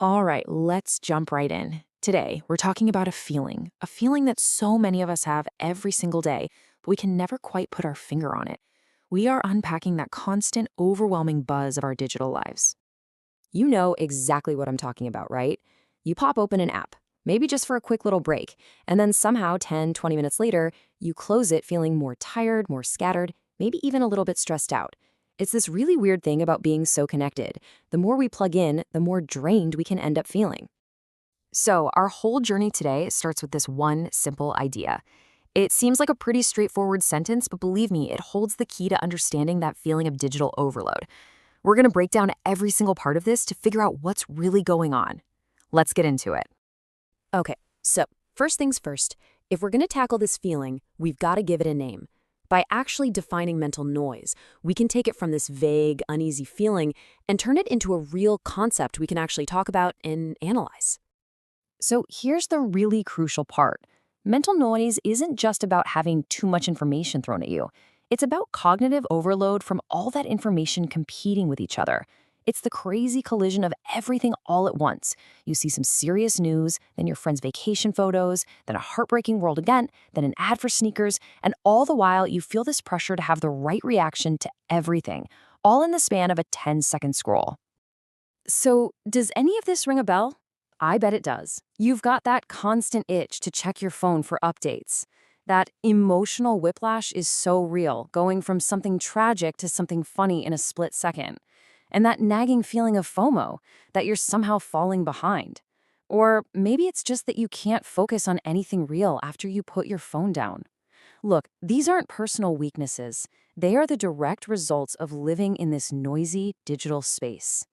All right, let's jump right in. Today, we're talking about a feeling that so many of us have every single day, but we can never quite put our finger on it. We are unpacking that constant, overwhelming buzz of our digital lives. You know exactly what I'm talking about, right? You pop open an app, maybe just for a quick little break, and then somehow 10, 20 minutes later, you close it feeling more tired, more scattered, maybe even a little bit stressed out. It's this really weird thing about being so connected. The more we plug in, the more drained we can end up feeling. So, our whole journey today starts with this one simple idea. It seems like a pretty straightforward sentence, but believe me, it holds the key to understanding that feeling of digital overload. We're going to break down every single part of this to figure out what's really going on. Let's get into it. Okay, so first things first, if we're going to tackle this feeling, we've got to give it a name. By actually defining mental noise, we can take it from this vague, uneasy feeling and turn it into a real concept we can actually talk about and analyze. So here's the really crucial part. Mental noise isn't just about having too much information thrown at you. It's about cognitive overload from all that information competing with each other. It's the crazy collision of everything all at once. You see some serious news, then your friend's vacation photos, then a heartbreaking world event, then an ad for sneakers, and all the while you feel this pressure to have the right reaction to everything, all in the span of a 10-second scroll. So, does any of this ring a bell? I bet it does. You've got that constant itch to check your phone for updates. That emotional whiplash is so real, going from something tragic to something funny in a split second. And that nagging feeling of FOMO, that you're somehow falling behind. Or maybe it's just that you can't focus on anything real after you put your phone down. Look, these aren't personal weaknesses. They are the direct results of living in this noisy digital space.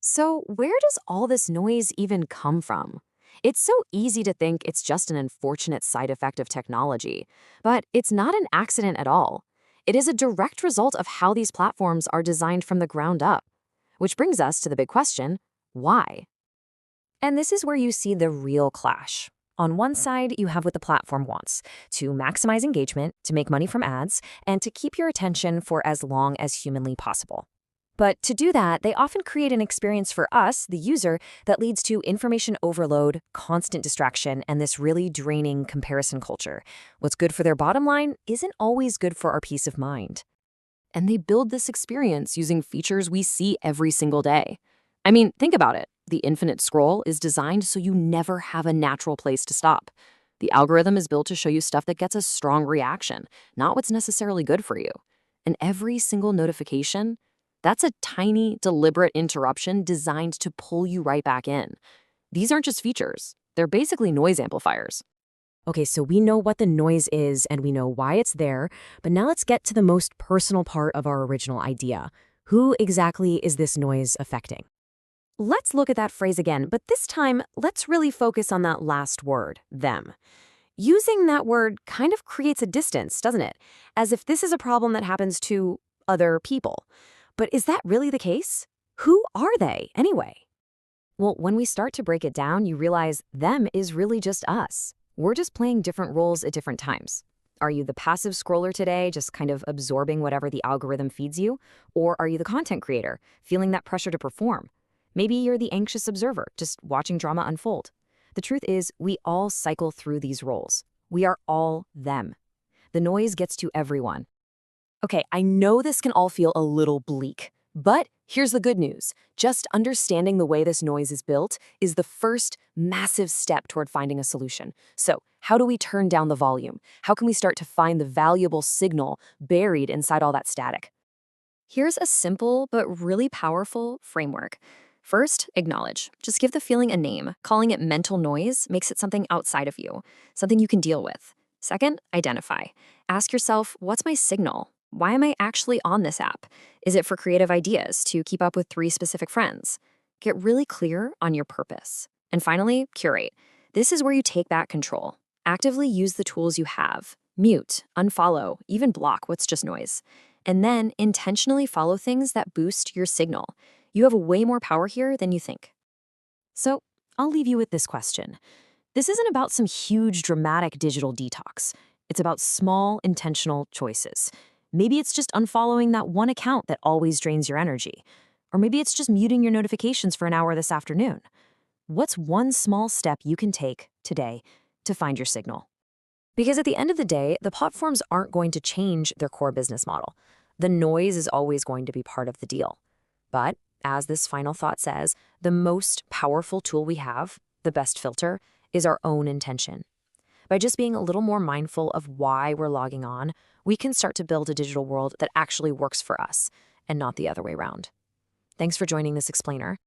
So, where does all this noise even come from? It's so easy to think it's just an unfortunate side effect of technology, but it's not an accident at all. It is a direct result of how these platforms are designed from the ground up. Which brings us to the big question, why? And this is where you see the real clash. On one side, you have what the platform wants, to maximize engagement, to make money from ads, and to keep your attention for as long as humanly possible. But to do that, they often create an experience for us, the user, that leads to information overload, constant distraction, and this really draining comparison culture. What's good for their bottom line isn't always good for our peace of mind. And they build this experience using features we see every single day. I mean, think about it. The infinite scroll is designed so you never have a natural place to stop. The algorithm is built to show you stuff that gets a strong reaction, not what's necessarily good for you. And every single notification, that's a tiny, deliberate interruption designed to pull you right back in. These aren't just features. They're basically noise amplifiers. Okay, so we know what the noise is and we know why it's there, but now let's get to the most personal part of our original idea. Who exactly is this noise affecting? Let's look at that phrase again, but this time, let's really focus on that last word, them. Using that word kind of creates a distance, doesn't it? As if this is a problem that happens to other people. But is that really the case? Who are they, anyway? Well, when we start to break it down, you realize them is really just us. We're just playing different roles at different times. Are you the passive scroller today, just kind of absorbing whatever the algorithm feeds you? Or are you the content creator, feeling that pressure to perform? Maybe you're the anxious observer, just watching drama unfold. The truth is, we all cycle through these roles. We are all them. The noise gets to everyone. Okay, I know this can all feel a little bleak, but here's the good news. Just understanding the way this noise is built is the first massive step toward finding a solution. So, how do we turn down the volume? How can we start to find the valuable signal buried inside all that static? Here's a simple but really powerful framework. First, acknowledge. Just give the feeling a name. Calling it mental noise makes it something outside of you, something you can deal with. Second, identify. Ask yourself, what's my signal? Why am I actually on this app? Is it for creative ideas, to keep up with 3 specific friends? Get really clear on your purpose. And finally, curate. This is where you take back control. Actively use the tools you have. Mute, unfollow, even block what's just noise. And then intentionally follow things that boost your signal. You have way more power here than you think. So, I'll leave you with this question. This isn't about some huge, dramatic digital detox. It's about small, intentional choices. Maybe it's just unfollowing that one account that always drains your energy. Or maybe it's just muting your notifications for an hour this afternoon. What's one small step you can take today to find your signal? Because at the end of the day, the platforms aren't going to change their core business model. The noise is always going to be part of the deal. But as this final thought says, the most powerful tool we have, the best filter, is our own intention. By just being a little more mindful of why we're logging on, we can start to build a digital world that actually works for us and not the other way around. Thanks for joining this explainer.